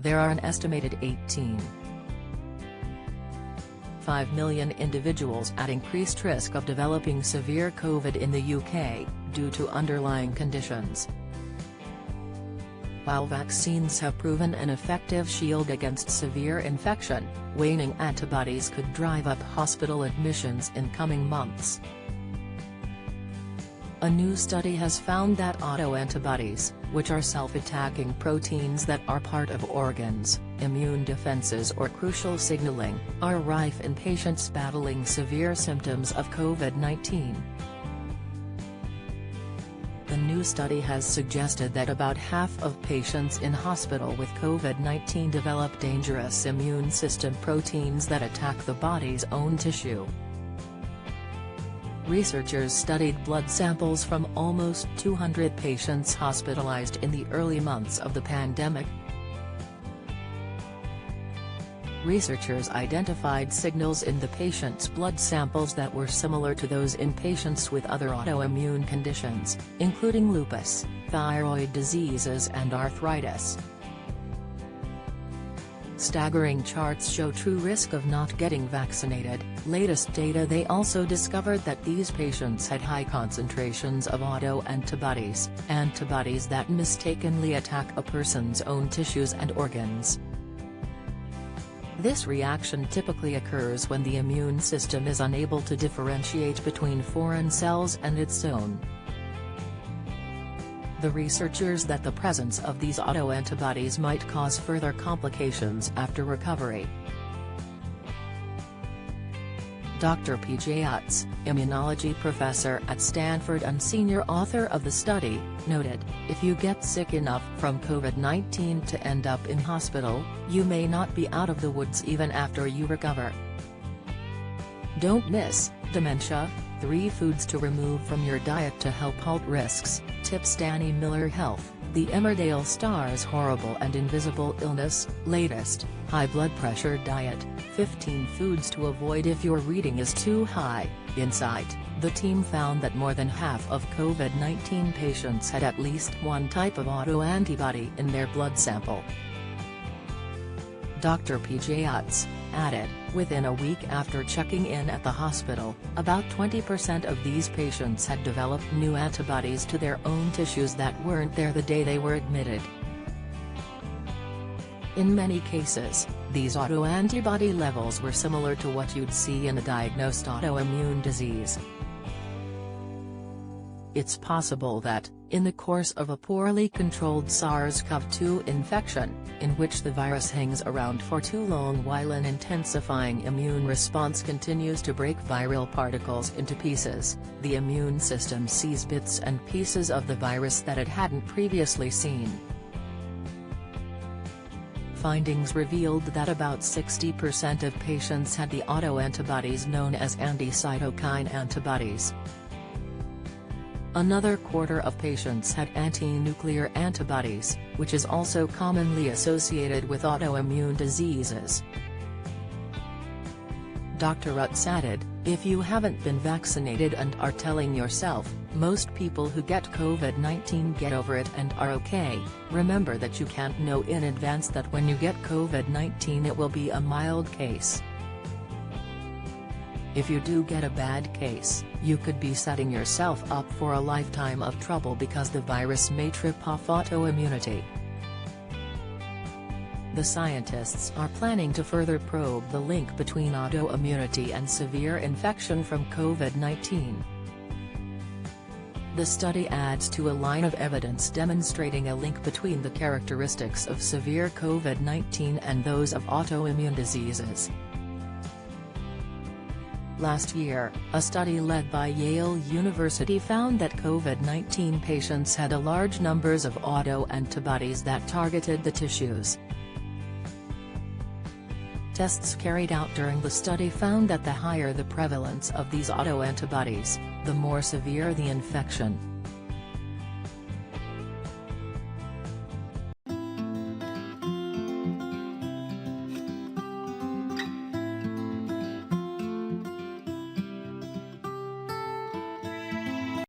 there are an estimated 18.5 million individuals at increased risk of developing severe COVID in the UK, due to underlying conditions. While vaccines have proven an effective shield against severe infection, waning antibodies could drive up hospital admissions in coming months. A new study has found that autoantibodies, which are self-attacking proteins that are part of organs, immune defenses or crucial signaling, are rife in patients battling severe symptoms of COVID-19. The new study has suggested that about half of patients in hospital with COVID-19 develop dangerous immune system proteins that attack the body's own tissue. Researchers studied blood samples from almost 200 patients hospitalized in the early months of the pandemic. Researchers identified signals in the patients' blood samples that were similar to those in patients with other autoimmune conditions, including lupus, thyroid diseases and arthritis. Staggering charts show true risk of not getting vaccinated. Latest data they also discovered that these patients had high concentrations of autoantibodies, antibodies that mistakenly attack a person's own tissues and organs. This reaction typically occurs when the immune system is unable to differentiate between foreign cells and its own. The researchers that the presence of these autoantibodies might cause further complications after recovery. Dr. P.J. Utz, immunology professor at Stanford and senior author of the study, noted, "If you get sick enough from COVID-19 to end up in hospital, you may not be out of the woods even after you recover." Don't miss dementia, 3 foods to remove from your diet to help halt risks, tips Danny Miller Health, the Emmerdale Star's Horrible and Invisible Illness, latest, high blood pressure diet, 15 foods to avoid if your reading is too high. Insight, the team found that more than half of COVID-19 patients had at least one type of autoantibody in their blood sample. Dr. P.J. Utz added, within a week after checking in at the hospital, about 20% of these patients had developed new antibodies to their own tissues that weren't there the day they were admitted. In many cases, these autoantibody levels were similar to what you'd see in a diagnosed autoimmune disease. It's possible that, in the course of a poorly controlled SARS-CoV-2 infection, in which the virus hangs around for too long while an intensifying immune response continues to break viral particles into pieces, the immune system sees bits and pieces of the virus that it hadn't previously seen. Findings revealed that about 60% of patients had the autoantibodies known as anti-cytokine antibodies. Another quarter of patients had anti-nuclear antibodies, which is also commonly associated with autoimmune diseases. Dr. Utz added, if you haven't been vaccinated and are telling yourself, most people who get COVID-19 get over it and are okay, remember that you can't know in advance that when you get COVID-19 it will be a mild case. If you do get a bad case, you could be setting yourself up for a lifetime of trouble because the virus may trip off autoimmunity. The scientists are planning to further probe the link between autoimmunity and severe infection from COVID-19. The study adds to a line of evidence demonstrating a link between the characteristics of severe COVID-19 and those of autoimmune diseases. Last year, a study led by Yale University found that COVID-19 patients had a large numbers of autoantibodies that targeted the tissues. Tests carried out during the study found that the higher the prevalence of these autoantibodies, the more severe the infection.